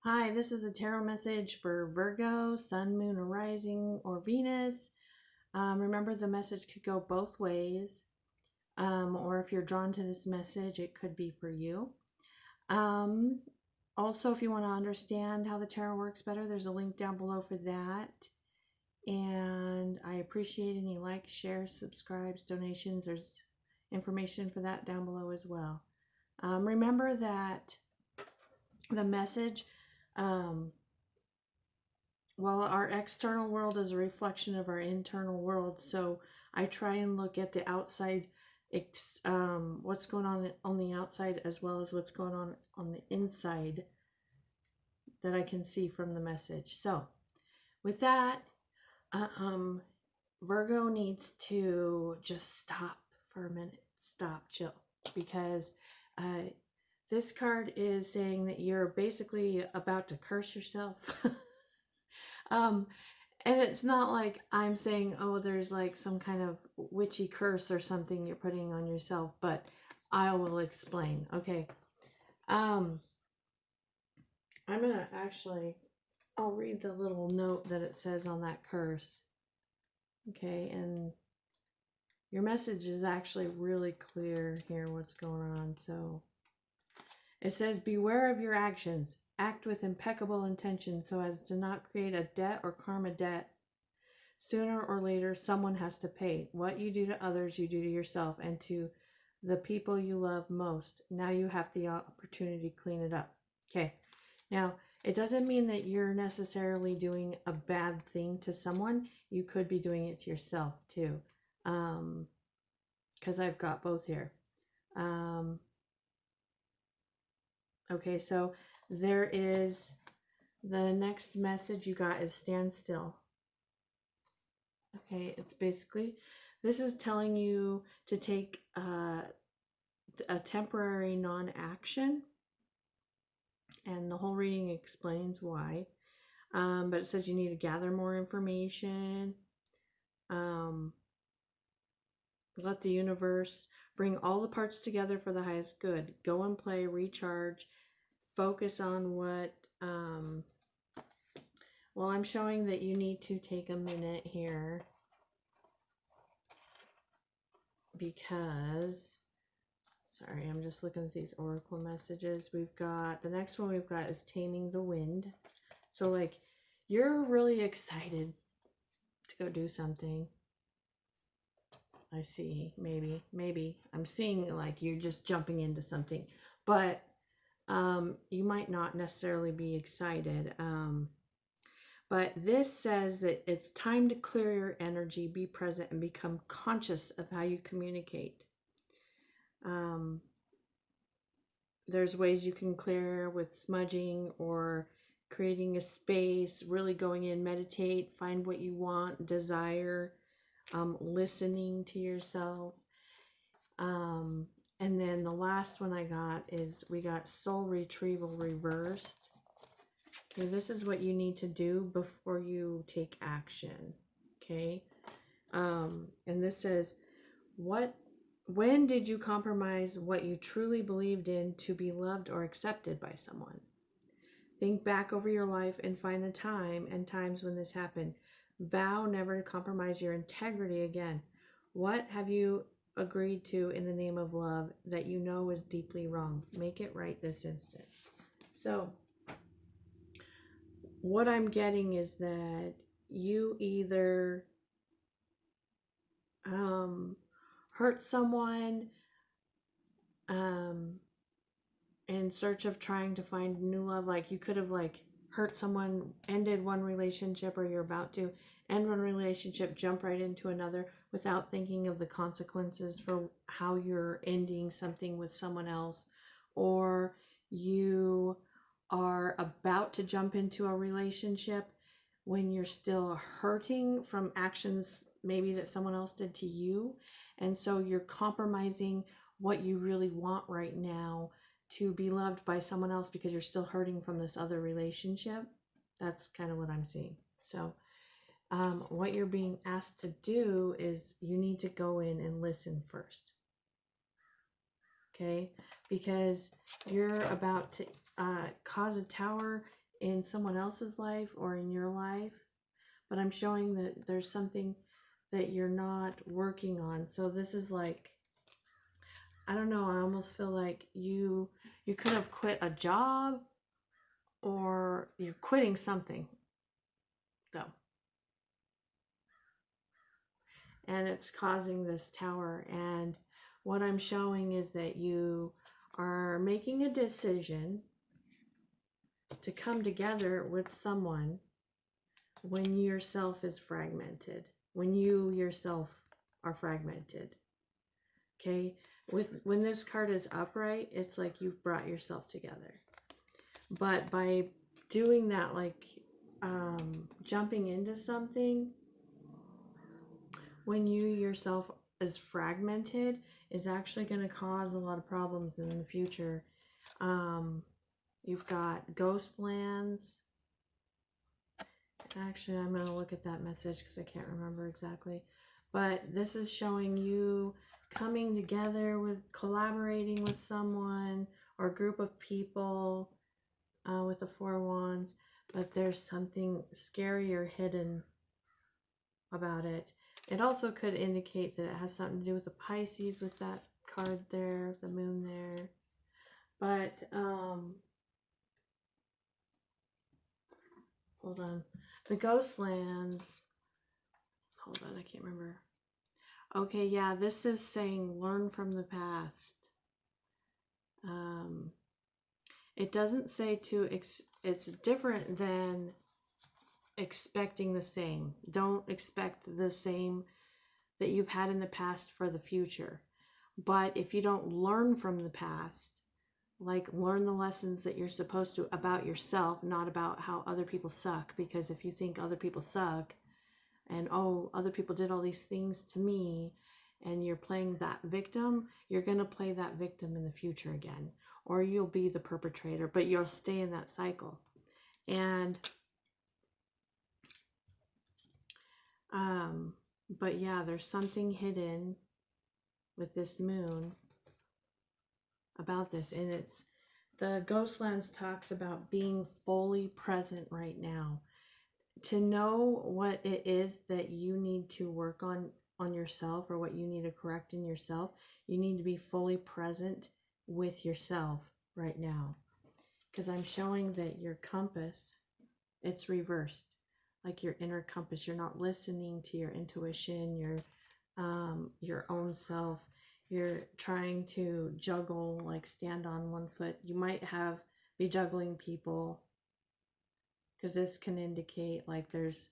Hi, this is a tarot message for Virgo, Sun, Moon, or Rising, or Venus. Remember, the message could go both ways, or if you're drawn to this message, it could be for you. Um, Also, if you want to understand how the tarot works better, there's a link down below for that. And I appreciate any likes, shares, subscribes, donations. There's information for that down below as well. Remember that the message. Um, Well, our external world is a reflection of our internal world, so I try and look at the outside, what's going on the outside, as well as what's going on the inside that I can see from the message. So, with that, um, Virgo needs to just stop for a minute, stop, chill, because uh, this card is saying that you're basically about to curse yourself. um, And it's not like I'm saying, oh, there's like some kind of witchy curse or something you're putting on yourself, but I will explain. Okay. Um, I'm gonna actually I'll read the little note that it says on that curse. Okay, and your message is actually really clear here what's going on. So it says, beware of your actions. Act with impeccable intention so as to not create a debt or karma debt. Sooner or later, someone has to pay. What you do to others, you do to yourself and to the people you love most. Now you have the opportunity to clean it up. Okay. Now, it doesn't mean that you're necessarily doing a bad thing to someone. You could be doing it to yourself too. Because I've got both here. Okay, so there is the next message you got is stand still. Okay, it's basically, this is telling you to take a temporary non-action, and the whole reading explains why. But it says you need to gather more information. Um, Let the universe bring all the parts together for the highest good. Go and play, recharge, focus on what. Well, I'm showing that you need to take a minute here because, sorry, I'm just looking at these oracle messages. We've got, the next one we've got is Taming the Wind. So, like, you're really excited to go do something. I see, maybe. I'm seeing like you're just jumping into something. But you might not necessarily be excited. But this says that it's time to clear your energy, be present, and become conscious of how you communicate. There's ways you can clear with smudging or creating a space, really going in, meditate, find what you want, desire, listening to yourself. And then the last one I got is we got soul retrieval reversed. Okay, this is what you need to do before you take action. Okay. And this says, when did you compromise what you truly believed in to be loved or accepted by someone? Think back over your life and find the time and times when this happened. Vow never to compromise your integrity again. What have you agreed to in the name of love that you know is deeply wrong? Make it right this instant. So, what I'm getting is that you either hurt someone in search of trying to find new love. Like you could have like hurt someone, ended one relationship, or you're about to end one relationship, jump right into another without thinking of the consequences for how you're ending something with someone else, or you are about to jump into a relationship when you're still hurting from actions maybe that someone else did to you, and so you're compromising what you really want right now to be loved by someone else because you're still hurting from this other relationship. That's kind of what I'm seeing. So what you're being asked to do is you need to go in and listen first. Okay, because you're about to cause a tower in someone else's life or in your life, but I'm showing that there's something that you're not working on. So this is like, I don't know, I almost feel like you could have quit a job, or you're quitting something though. And it's causing this tower. And what I'm showing is that you are making a decision to come together with someone when yourself is fragmented, when you yourself are fragmented. Okay, when this card is upright, it's like you've brought yourself together. But by doing that, like jumping into something when you yourself is fragmented, is actually going to cause a lot of problems in the future. You've got ghost lands. Actually, I'm going to look at that message because I can't remember exactly. But this is showing you coming together with, collaborating with someone or a group of people with the Four of Wands. But there's something scary or hidden about it. It also could indicate that it has something to do with the Pisces with that card there, the moon there. But, hold on. The ghost lands, hold on, I can't remember. Okay, yeah, this is saying learn from the past. It doesn't say to, it's different than expecting the same. Don't expect the same that you've had in the past for the future. But if you don't learn from the past, like learn the lessons that you're supposed to about yourself, not about how other people suck. Because if you think other people suck and, oh, other people did all these things to me, and you're playing that victim, you're going to play that victim in the future again. Or you'll be the perpetrator, but you'll stay in that cycle. And but yeah, there's something hidden with this moon about this. And it's, the Ghostlands talks about being fully present right now. To know what it is that you need to work on yourself, or what you need to correct in yourself, you need to be fully present with yourself right now. Because I'm showing that your compass, it's reversed. Like your inner compass, you're not listening to your intuition, your own self. You're trying to juggle, like stand on one foot. You might be juggling people, because this can indicate like there's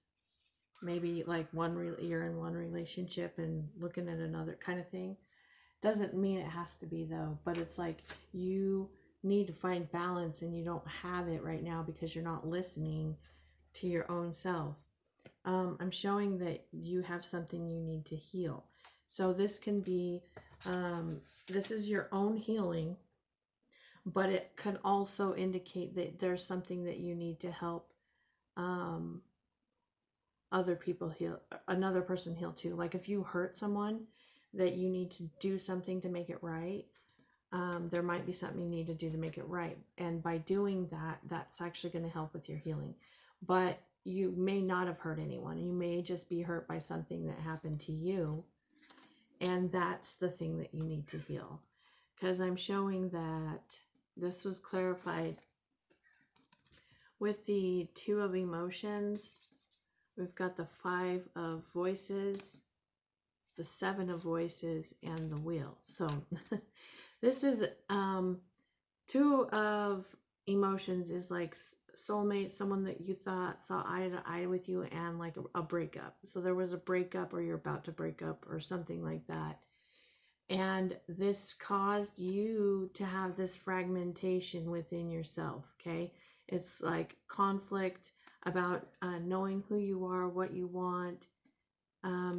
maybe like you're in one relationship and looking at another kind of thing. Doesn't mean it has to be though, but it's like you need to find balance, and you don't have it right now because you're not listening to your own self. I'm showing that you have something you need to heal. So this can be, this is your own healing, but it can also indicate that there's something that you need to help other people heal, another person heal too. Like if you hurt someone, that you need to do something to make it right. There might be something you need to do to make it right. And by doing that, that's actually going to help with your healing. But you may not have hurt anyone. You may just be hurt by something that happened to you. And that's the thing that you need to heal. Because I'm showing that this was clarified with the Two of Emotions. We've got the Five of Voices, the Seven of Voices, and the Wheel. So this is Two of Emotions is like soulmate, someone that you thought saw eye to eye with you, and like a breakup. So there was a breakup, or you're about to break up, or something like that. And this caused you to have this fragmentation within yourself, okay? It's like conflict about knowing who you are, what you want,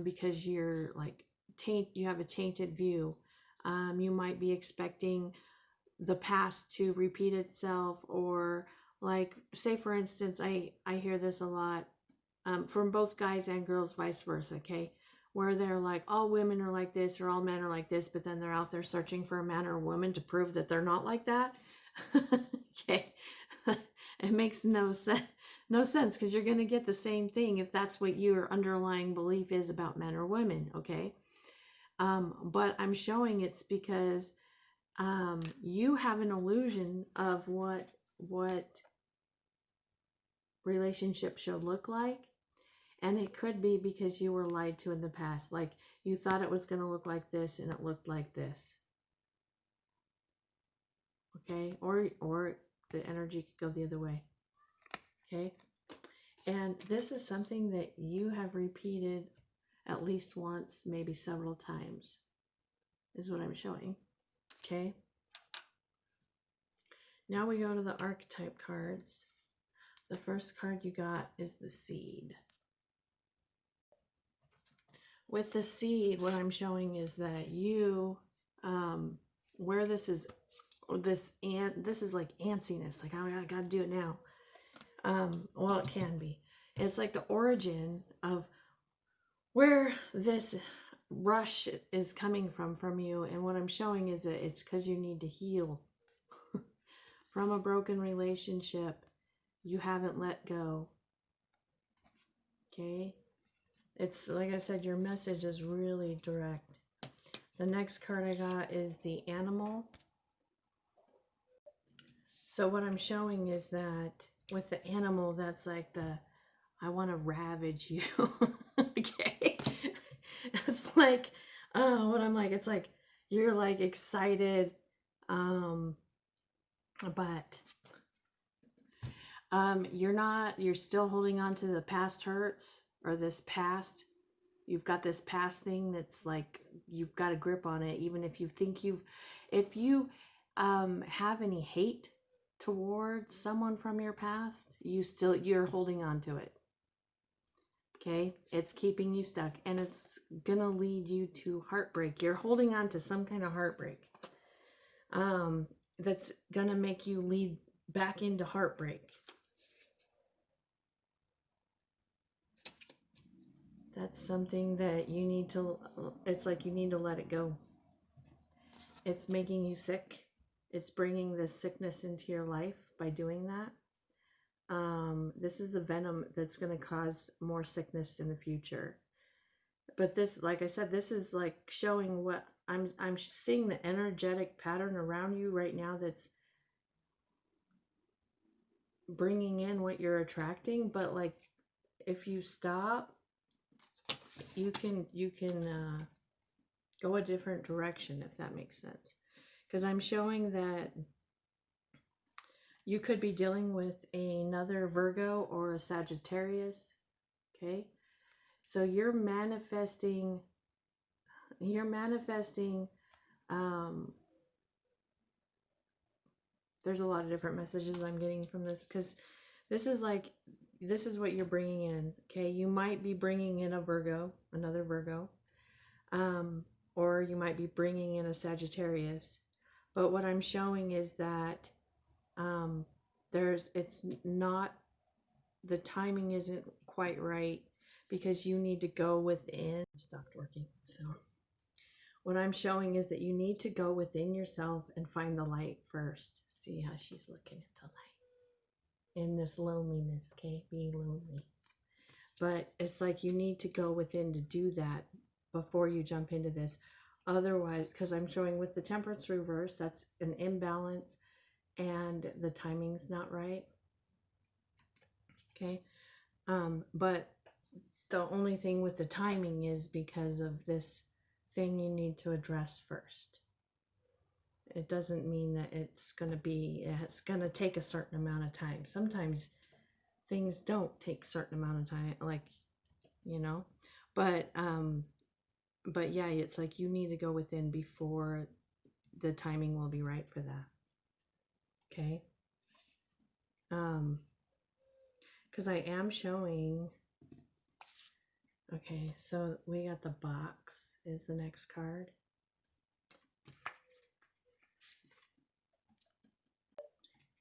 because you're like, you have a tainted view. You might be expecting the past to repeat itself, or like, say for instance, I hear this a lot from both guys and girls, vice versa, okay? Where they're like, all women are like this, or all men are like this, but then they're out there searching for a man or a woman to prove that they're not like that. Okay. It makes no sense. No sense, because you're going to get the same thing if that's what your underlying belief is about men or women, okay? But I'm showing it's because you have an illusion of what relationship should look like. And it could be because you were lied to in the past. Like you thought it was going to look like this and it looked like this. Okay? Or the energy could go the other way. Okay? And this is something that you have repeated at least once, maybe several times, is what I'm showing. Okay? Now we go to the archetype cards. The first card you got is the Seed. With the Seed, what I'm showing is that you, where this is like antsiness, like I gotta do it now. Well, it can be. It's like the origin of where this rush is coming from you, and what I'm showing is that it's because you need to heal from a broken relationship you haven't let go. Okay? It's like I said, your message is really direct. The next card I got is the Animal. So what I'm showing is that with the Animal, that's like I want to ravage you. Okay? It's like, what I'm like, it's like, you're like excited, but you're still holding on to the past hurts, or this past, you've got this past thing that's like, you've got a grip on it, even if you think if you have any hate towards someone from your past, you're holding on to it. Okay, it's keeping you stuck, and it's gonna lead you to heartbreak. You're holding on to some kind of heartbreak that's gonna make you lead back into heartbreak. That's something that you need to, it's like you need to let it go. It's making you sick. It's bringing this sickness into your life by doing that. This is the venom that's going to cause more sickness in the future. But this, like I said, this is like showing what I'm seeing, the energetic pattern around you right now that's bringing in what you're attracting. But like, if you stop, you can go a different direction, if that makes sense. Because I'm showing that you could be dealing with another Virgo or a Sagittarius. Okay, so you're manifesting there's a lot of different messages I'm getting from this, because this is what you're bringing in. Okay, you might be bringing in another Virgo, or you might be bringing in a Sagittarius. But what I'm showing is that it's not, the timing isn't quite right, because you need to go within. Stopped working. So what I'm showing is that you need to go within yourself and find the light first. See how she's looking at the light in this loneliness, okay? Being lonely. But it's like you need to go within to do that before you jump into this. Otherwise, because I'm showing with the Temperance reverse, that's an imbalance and the timing's not right. Okay. But the only thing with the timing is because of this thing you need to address first. It doesn't mean that it's going to take a certain amount of time. Sometimes things don't take a certain amount of time, like, but yeah, it's like you need to go within before the timing will be right for that. Okay. Because I am showing, okay, so we got the Box is the next card.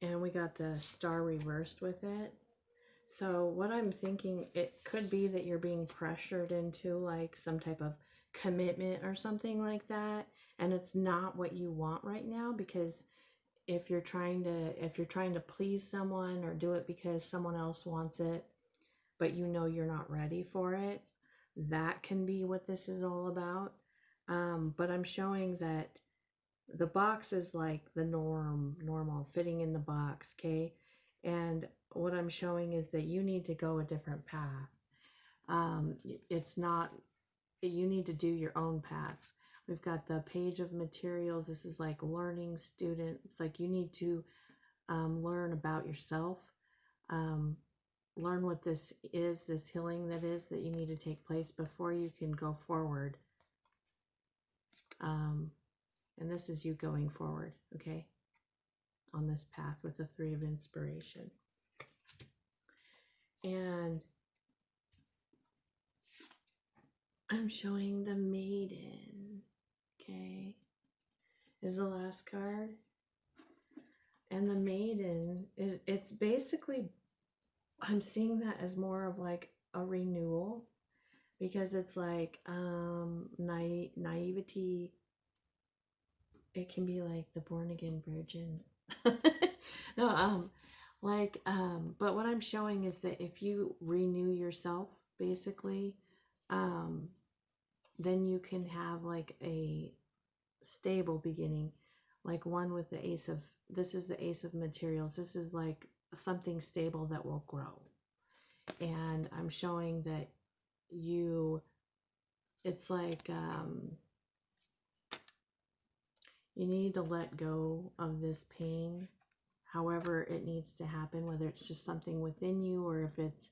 And we got the Star reversed with it. So what I'm thinking, it could be that you're being pressured into like some type of commitment or something like that, and it's not what you want right now, because if you're trying to please someone or do it because someone else wants it, but you know you're not ready for it, that can be what this is all about. But I'm showing that the box is like the normal, fitting in the box, okay? And what I'm showing is that you need to go a different path. It's not, you need to do your own path. We've got the page of materials. This is like learning student. It's like you need to learn about yourself, learn what this is, this healing that you need to take place before you can go forward. And this is you going forward, okay, on this path with the Three of Inspiration. And I'm showing the Maiden, okay, is the last card. And the Maiden is, it's basically, I'm seeing that as more of like a renewal, because it's like naivety. It can be like the born again virgin. No, but what I'm showing is that if you renew yourself, basically, then you can have like a stable beginning, like one with the Ace of, this is the Ace of Materials. This is like something stable that will grow. And I'm showing that it's like, you need to let go of this pain, however it needs to happen, whether it's just something within you or if it's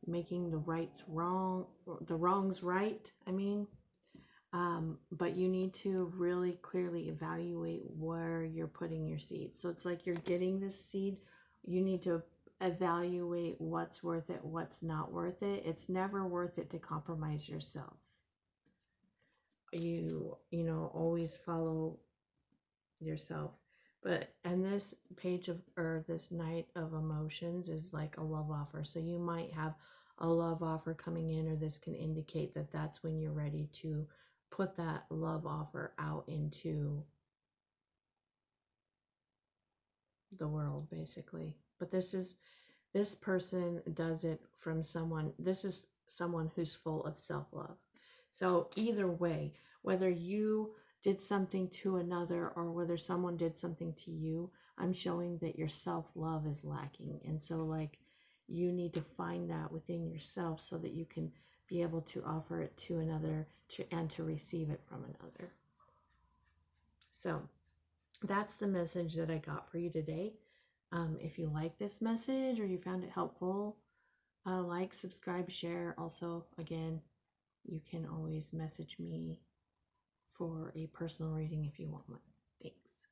making the rights wrong, or the wrongs right, I mean. But you need to really clearly evaluate where you're putting your seed. So it's like you're getting this seed. You need to evaluate what's worth it, what's not worth it. It's never worth it to compromise yourself. You know, always follow yourself. But, and this page of, or this Knight of Emotions is like a love offer. So you might have a love offer coming in, or this can indicate that that's when you're ready to put that love offer out into the world, basically. But this person does it from someone, this is someone who's full of self-love. So either way, whether you did something to another or whether someone did something to you, I'm showing that your self-love is lacking. And so like you need to find that within yourself so that you can be able to offer it to another, and to receive it from another. So that's the message that I got for you today. If you like this message or you found it helpful, like, subscribe, share. Also, again, you can always message me for a personal reading if you want one. Thanks.